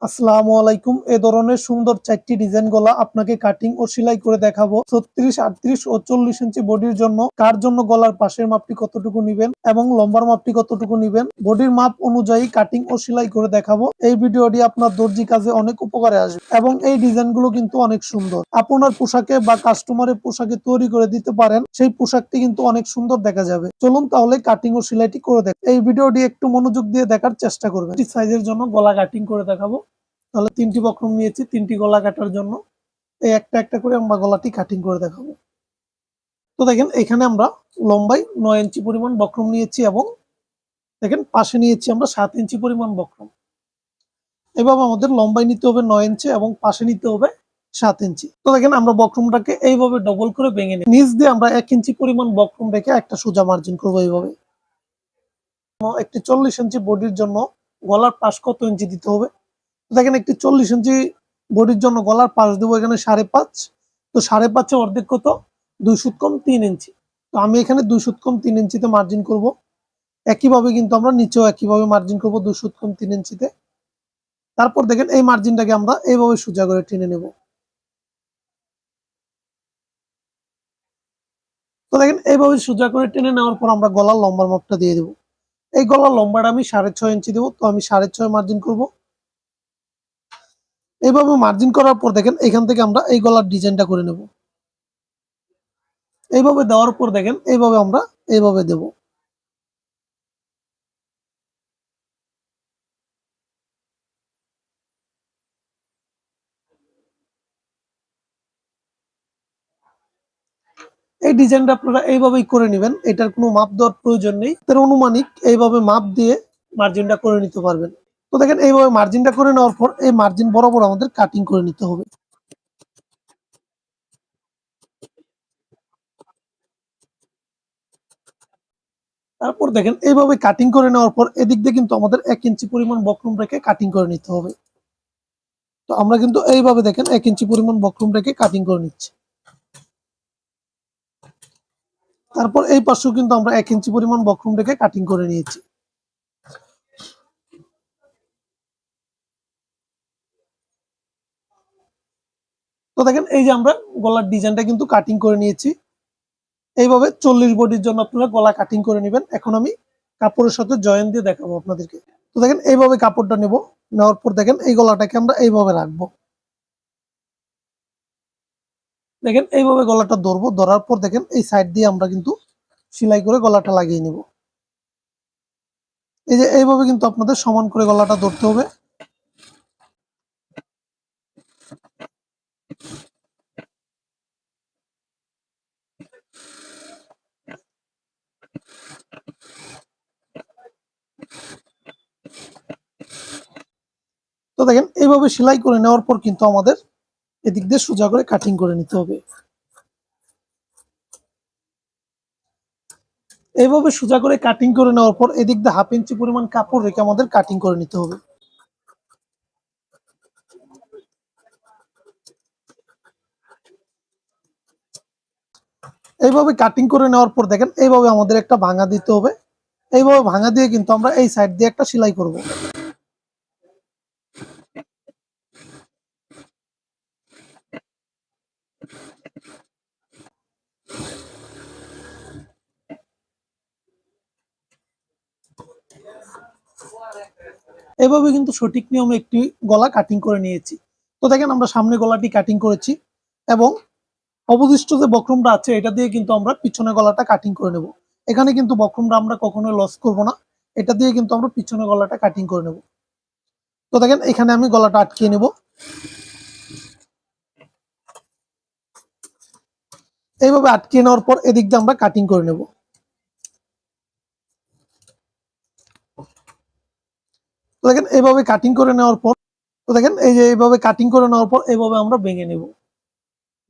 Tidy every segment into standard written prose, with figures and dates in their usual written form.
আসসালামু আলাইকুম। এ ধরনের সুন্দর 4টি ডিজাইন গলা আপনাকে কাটিং ও সেলাই করে দেখাবো। 36, 38 ও 40 ইঞ্চি বডির জন্য কার জন্য গলার পাশের মাপটি কতটুকু নিবেন এবং লম্বার মাপটি কতটুকু নিবেন, বডির মাপ অনুযায়ী কাটিং ও সেলাই করে দেখাবো। এই ভিডিওটি আপনার দর্জি কাজে অনেক উপকারে আসবে এবং এই ডিজাইনগুলো কিন্তু অনেক সুন্দর। আপনার পোশাকে বা কাস্টমারের পোশাকে তৈরি করে দিতে পারেন, সেই পোশাকটি কিন্তু অনেক সুন্দর দেখা যাবে। চলুন তাহলে কাটিং ও সেলাইটি করে দেখ। এই ভিডিওটি একটু মনোযোগ দিয়ে দেখার চেষ্টা করবেন। সাইজের জন্য গলা কাটিং করে দেখাবো। তাহলে 3টি বক্রম নিয়েছি 3টি গলা কাটার জন্য। এই একটা একটা করে আমরা গলাটি কাটিং করে দেখাবো। তো দেখেন এখানে আমরা লম্বায় 9 ইঞ্চি পরিমাণ বক্রম নিয়েছি এবং দেখেন পাশে নিয়েছি আমরা 7 ইঞ্চি পরিমাণ বক্রম। এভাবে আমাদের লম্বায় নিতে হবে 9 ইঞ্চি এবং পাশে নিতে হবে 7 ইঞ্চি। তো দেখেন আমরা বক্রমটাকে এইভাবে ডবল করে ভেঙে নিই। নিচ দিয়ে আমরা 1 ইঞ্চি পরিমাণ বক্রম রেখে একটা সোজা মার্জিন করবো। এইভাবে একটি 40 ইঞ্চি বডির জন্য গলার পাশ কত ইঞ্চি দিতে হবে, দেখেন একটি 40 ইঞ্চি বডির জন্য গলার পাশ দেবো এখানে 5.5। তো 5.5 অর্ধেক কত, 2 সুত কম 3 ইঞ্চি। তো আমি এখানে 2 সুত কম 3 ইঞ্চিতে মার্জিন করব। একইভাবে কিন্তু আমরা নিচেও একইভাবে মার্জিন করব 2 সুত কম 3 ইঞ্চিতে। তারপর দেখেন এই মার্জিনটাকে আমরা এইভাবে সোজা করে টেনে নেব। তো দেখেন এইভাবে সোজা করে টেনে নেওয়ার পর আমরা গলার লম্বার মাপটা দিয়ে দেবো। এই গলার লম্বাটা আমি 6.5 ইঞ্চি দেবো। তো আমি 6.5 মার্জিন করব। এইভাবে মার্জিন করার পর দেখেন এখান থেকে আমরা এই গলার ডিজাইনটা করে নেব। এইভাবে দেওয়ার পর দেখেন এইভাবে আমরা এইভাবে দেব। এই ডিজাইনটা আপনারা এইভাবেই করে নেবেন, এটার কোনো মাপ দেওয়ার প্রয়োজন নেই। তার অনুমানিক এইভাবে মাপ দিয়ে মার্জিনটা করে নিতে পারবেন। তো দেখেন এইভাবে মার্জিনটা করে নেওয়ার পর এই মার্জিন বরাবর আমাদের কাটিং করে নিতে হবে। তারপর দেখেন এইভাবে কাটিং করে নেওয়ার পর এদিক দিয়ে কিন্তু আমাদের 1 ইঞ্চি পরিমাণ বক্রম রেখে কাটিং করে নিতে হবে। তো আমরা কিন্তু এইভাবে দেখেন 1 ইঞ্চি পরিমাণ বক্রম রেখে কাটিং করে নিচ্ছি। তারপর এই পাশেও কিন্তু আমরা 1 ইঞ্চি পরিমাণ বক্রম রেখে কাটিং করে নিয়েছি। তো দেখেন এই যে আমরা গলার ডিজাইনটা কিন্তু কাটিং করে নিয়েছি। এইভাবে 40 বডির জন্য আপনারা গলা কাটিং করে নেবেন। এখন আমি কাপড়ের সাথে জয়েন দিয়ে দেখাবো আপনাদেরকে। তো দেখেন এইভাবে কাপড়টা নেব, নেওয়ার পর দেখেন এই গলাটাকে আমরা এইভাবে রাখবো। দেখেন এইভাবে গলাটা ধরবো, ধরার পর দেখেন এই সাইড দিয়ে আমরা কিন্তু সেলাই করে গলাটা লাগিয়ে নেব। এই যে এইভাবে কিন্তু আপনাদের সমান করে গলাটা ধরতে হবে। তো দেখেন এইভাবে সেলাই করে নেওয়ার পর কিন্তু আমাদের এদিক দিয়ে সোজা করে কাটিং করে নিতে হবে। এইভাবে সোজা করে কাটিং করে নেওয়ার পর এদিক দিয়ে 1/2 ইঞ্চি পরিমাণ কাপড় রেখে আমাদের কাটিং করে নিতে হবে। এইভাবে কাটিং করে নেওয়ার পর দেখেন এইভাবে আমাদের একটা ভাঙা দিতে হবে। এইভাবে ভাঙা দিয়ে কিন্তু আমরা এই সাইড দিয়ে একটা সেলাই করব। এভাবে কিন্তু সঠিক নিয়মে একটি গলা কাটিং করে নিয়েছি। তো দেখেন আমরা সামনে গলাটি কাটিং করেছি এবং অবশিষ্ট যে বক্রমটা আছে এটা দিয়ে কিন্তু আমরা পিছনে গলাটা কাটিং করে নেব। এখানে কিন্তু বক্রমটা আমরা কখনোই লস করব না, এটা দিয়ে কিন্তু আমরা পিছনে গলাটা কাটিং করে নেব। তো দেখেন এখানে আমি গলাটা আটকিয়ে নেব। এইভাবে আটকিয়ে নেওয়ার পর এদিক দিয়ে আমরা কাটিং করে নেব। তো দেখেন এইভাবে কাটিং করে নেওয়ার পর, তো দেখেন এই যে এইভাবে কাটিং করে নেওয়ার পর এইভাবে আমরা ভেঙে নেব।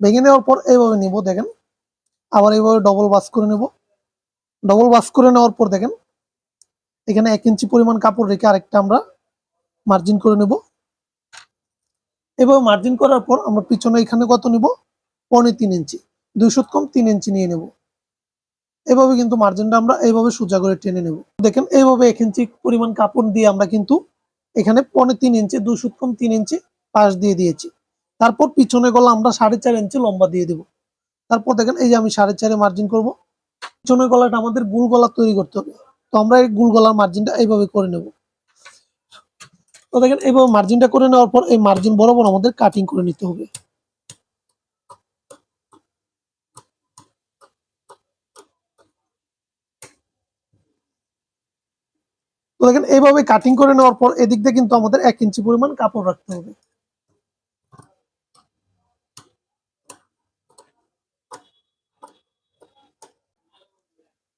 ভেঙে নেওয়ার পর এইভাবে নিব, দেখেন আবার এইভাবে ডবল বাস করে নেব। ডবল বাস করে নেওয়ার পর দেখেন এখানে 1 ইঞ্চি পরিমাণ কাপড় রেখে আরেকটা আমরা মার্জিন করে নেব। এভাবে মার্জিন করার পর আমরা পিছনে এখানে কত নিব, 3.25 ইঞ্চি, 2 সুত কম 3 ইঞ্চি নিয়ে নেব। এভাবে কিন্তু মার্জিনটা আমরা এইভাবে সোজা করে টেনে নেব। দেখেন এইভাবে 1 ইঞ্চি পরিমাণ কাপড় দিয়ে আমরা কিন্তু এখানে 3.25 ইঞ্চি, 2 সুত কম 3 ইঞ্চি পাশ দিয়ে দিয়েছি। তারপর পিছনে গলা আমরা 4.5 ইঞ্চি লম্বা দিয়ে দেব। তারপর দেখেন এই যে আমি 4.5 মার্জিন করব। পিছনের গলাটা আমাদের গোল গলা তৈরি করতে হবে, তো আমরা এই গোল গলার মার্জিনটা এইভাবে করে নেব। তো দেখেন এইভাবে মার্জিনটা করে নেওয়ার পর এই মার্জিন বরাবর আমাদের কাটিং করে নিতে হবে। তো দেখেন এইভাবে কাটিং করে নেওয়ার পর এদিক দিয়ে কিন্তু আমাদের 1 ইঞ্চি পরিমাণ কাপড় রাখতে হবে।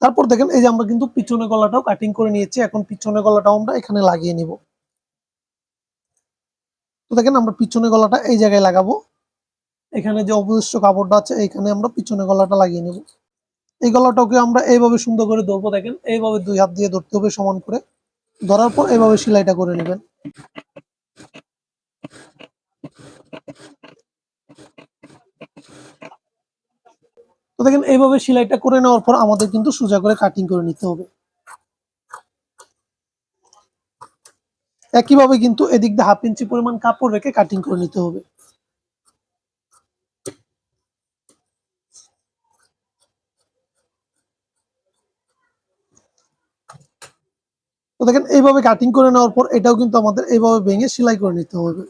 তারপর দেখেন এই যে আমরা কিন্তু পিছনে গলাটাও কাটিং করে নিয়েছি, এখন পিছনে গলাটাও আমরা এখানে লাগিয়ে নিব। তো দেখেন আমরা পিছনে গলাটা এই জায়গায় লাগাবো, এখানে যে অবশিষ্ট কাপড়টা আছে এখানে আমরা পিছনে গলাটা লাগিয়ে নেব। এই গলাটাকে আমরা এইভাবে সুন্দর করে ধরবো, দেখেন এইভাবে 2 হাত দিয়ে ধরতে হবে সমান করে, ধরার পর এইভাবে সেলাইটা করে নেবেন। তো দেখেন এইভাবে সেলাইটা করে নেওয়ার পর আমাদের কিন্তু সোজা করে কাটিং করে নিতে হবে। একইভাবে কিন্তু এদিক দিয়ে 1/2 ইঞ্চি পরিমাণ কাপড় রেখে কাটিং করে নিতে হবে। তো দেখেন এইভাবে কাটিং করে নেওয়ার পর এটাও কিন্তু আমাদের এইভাবে ভেঙে সেলাই করে নিতে হবে।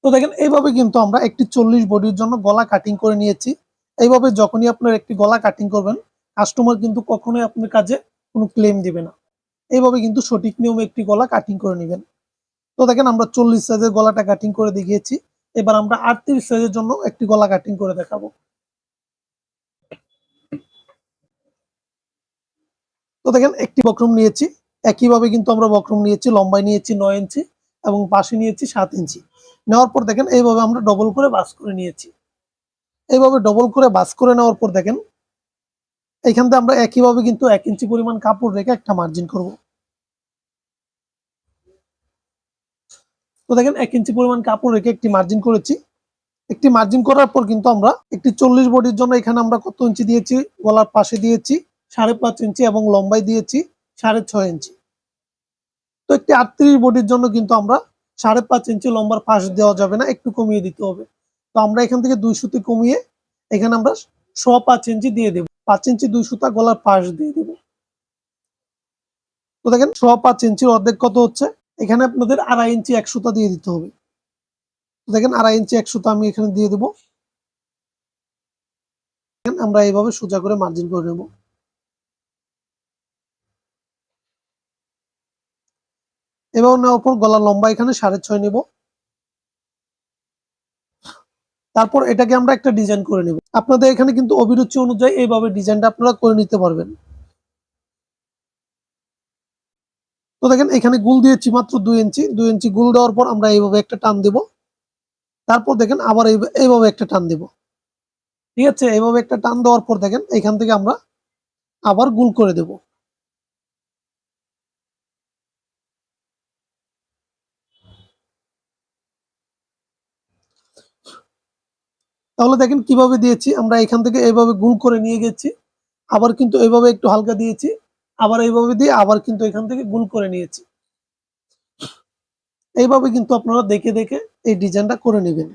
তো দেখেন এইভাবে কিন্তু আমরা একটি 40 বডির জন্য গলা কাটিং করে নিয়েছি। এইভাবে যখনই আপনার একটি গলা কাটিং করবেন, কাস্টমার কিন্তু কখনোই আপনার কাছে কোনো ক্লেম দিবে না। এইভাবে কিন্তু সঠিক নিয়মে একটি গলা কাটিং করে নেবেন। তো দেখেন আমরা 40 সাইজের গলাটা কাটিং করে দেখিয়েছি। এবার আমরা 38 সাইজের জন্য একটি গলা কাটিং করে দেখাবো। তো দেখেন একটি বক্রম নিয়েছি, একইভাবে কিন্তু আমরা বক্রম নিয়েছি, লম্বায় নিয়েছি 9 ইঞ্চি এবং পাশে নিয়েছি 7 ইঞ্চি। নেওয়ার পর দেখেন এইভাবে আমরা ডবল করে ভাঁজ করে নিয়েছি। এইভাবে ডবল করে ভাঁজ করে নেওয়ার পর দেখেন এইখান থেকে আমরা একইভাবে কিন্তু 1 ইঞ্চি পরিমাণ কাপড় রেখে একটা মার্জিন করব। তো দেখেন 1 ইঞ্চি পরিমাণ কাপড় রেখে একটি মার্জিন করেছি। একটি মার্জিন করার পর কিন্তু আমরা একটি 40 বডির জন্য এখানে আমরা কত ইঞ্চি দিয়েছি, গলার পাশে দিয়েছি 5.5 ইঞ্চি এবং লম্বায় দিয়েছি 6.5 ইঞ্চি। তো একটি 38 বডির জন্য কিন্তু আমরা 5.5 ইঞ্চি লম্বার পাশ দেওয়া যাবে না, একটু কমিয়ে দিতে হবে। তো আমরা এখান থেকে 2 সুতি কমিয়ে এখানে আমরা 5.5 ইঞ্চি দিয়ে দেব। 5 ইঞ্চি 2 সুতা গলার পাশ দিয়ে দেব। তো দেখেন 5.5 ইঞ্চির অর্ধেক কত হচ্ছে, এখানে আপনাদের 2.5 ইঞ্চি 1 সুতা দিয়ে দিতে হবে। তো দেখেন 2.5 ইঞ্চি 1 সুতা আমি এখানে দিয়ে দেব। আমরা এইভাবে সোজা করে মার্জিন করে নেব। এবার নেওয়ার পর গলার লম্বা এখানে 6.5 নেব। তারপর এটাকে আমরা একটা ডিজাইন করে নেব। আপনাদের এখানে কিন্তু অভিরুচি অনুযায়ী এইভাবে ডিজাইনটা আপনারা করে নিতে পারবেন। তো দেখেন এখানে গুল দিয়েছি মাত্র 2 ইঞ্চি, 2 ইঞ্চি গুল দেওয়ার পর আমরা এইভাবে একটা টান দেব। তারপর দেখেন আবার এইভাবে একটা টান দেব। ঠিক আছে, এইভাবে একটা টান দেওয়ার পর দেখেন এখান থেকে আমরা আবার গুল করে দেব। তাহলে দেখেন কিভাবে দিয়েছি, আমরা এখান থেকে এইভাবে গুল করে নিয়ে গেছি, আবার কিন্তু এইভাবে একটু হালকা দিয়েছি, আবার এইভাবে দিয়ে আবার কিন্তু এখান থেকে গুল করে নিয়েছি। এইভাবে কিন্তু আপনারা দেখে দেখে এই ডিজাইনটা করে নেবেন।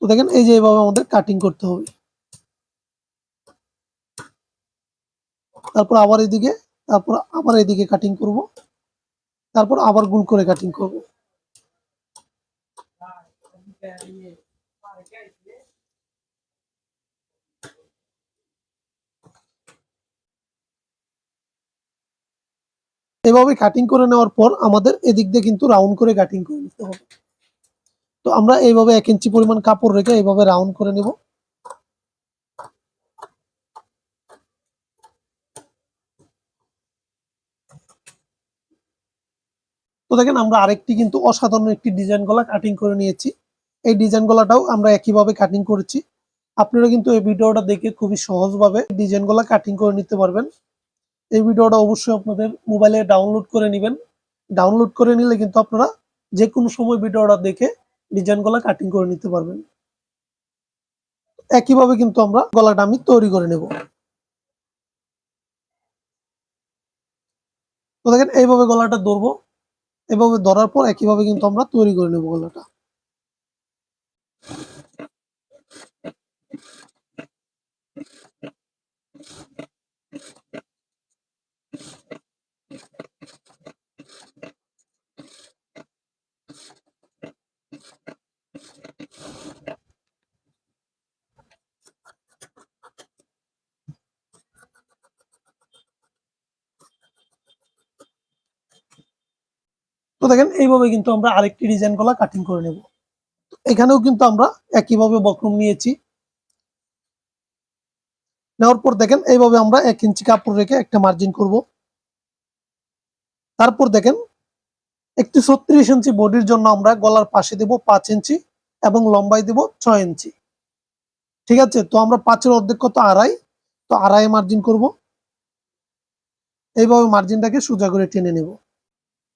তো দেখেন এই যে এইভাবে আমাদের কাটিং করতে হবে। তারপর আবার এদিকে, তারপর আবার এদিকে কাটিং করব, তারপর আবার গুল করে কাটিং করব। এভাবে কাটিং করে নেওয়ার পর আমাদের এদিক দিয়ে কিন্তু রাউন্ড করে কাটিং করে নিতে হবে। তো আমরা এইভাবে 1 ইঞ্চি পরিমাণ কাপড় রেখে এইভাবে রাউন্ড করে নেব। তো দেখেন আমরা আরেকটি কিন্তু অসাধারণ একটি ডিজাইন গলা কাটিং করে নিয়েছি। এই ডিজাইন গলাটাও আমরা একইভাবে কাটিং করেছি। আপনারা কিন্তু এই ভিডিওটা দেখে খুবই সহজভাবে ডিজাইন গলা কাটিং করে নিতে পারবেন। এই ভিডিওটা অবশ্যই আপনাদের মোবাইলে ডাউনলোড করে নেবেন ডাউনলোড করে নিলে কিন্তু আপনারা যে কোনো সময় ভিডিওটা দেখে ডিজাইনগুলো কাটিং করে নিতে পারবেন। একইভাবে কিন্তু আমরা গলাটা আমি তৈরি করে নেব। তো দেখেন এইভাবে গলাটা ধরবো, এভাবে ধরার পর একইভাবে কিন্তু আমরা তৈরি করে নেব গলাটা। তো দেখেন এইভাবে কিন্তু আমরা আরেকটি ডিজাইন গলা কাটিং করে নেব। এখানেও কিন্তু আমরা একইভাবে বক্রম নিয়েছি। নেওয়ার পর দেখেন এইভাবে আমরা 1 ইঞ্চি কাপড় রেখে একটা মার্জিন করব। তারপর দেখেন একটি 36 ইঞ্চি বডির জন্য আমরা গলার পাশে দেব 5 ইঞ্চি এবং লম্বায় দেব 6 ইঞ্চি। ঠিক আছে, তো আমরা 5-এর অর্ধেক কত 2.5, তো 2.5 মার্জিন করব। এইভাবে মার্জিনটাকে সোজা করে টেনে নেব।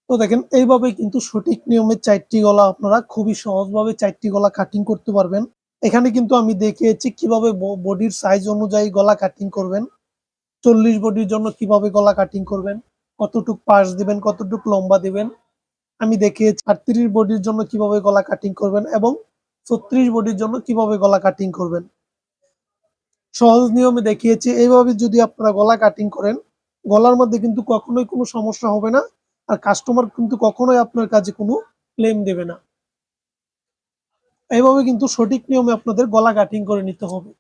তো দেখেন এইভাবে কিন্তু সঠিক নিয়মে 4টি গলা আপনারা খুবই সহজভাবে 4টি গলা কাটিং করতে পারবেন। এখানে কিন্তু আমি দেখিয়েছি কিভাবে বডির সাইজ অনুযায়ী গলা কাটিং করবেন, 40 বডির জন্য কিভাবে গলা কাটিং করবেন, কতটুক পাশ দিবেন, কতটুক লম্বা দিবেন। আমি দেখিয়েছি 38 বডির জন্য কিভাবে গলা কাটিং করবেন এবং 36 বডির জন্য কিভাবে গলা কাটিং করবেন। সহজ নিয়মে দেখিয়েছি। এইভাবে যদি আপনারা গলা কাটিং করেন, গলার মধ্যে কিন্তু কখনোই কোনো সমস্যা হবে না। আর কাস্টমার কিন্তু কখনোই আপনার কাছে কোনো ক্লেম দেবে না। এইভাবে কিন্তু সঠিক নিয়মে আপনাদের গলা কাটিং করে নিতে হবে।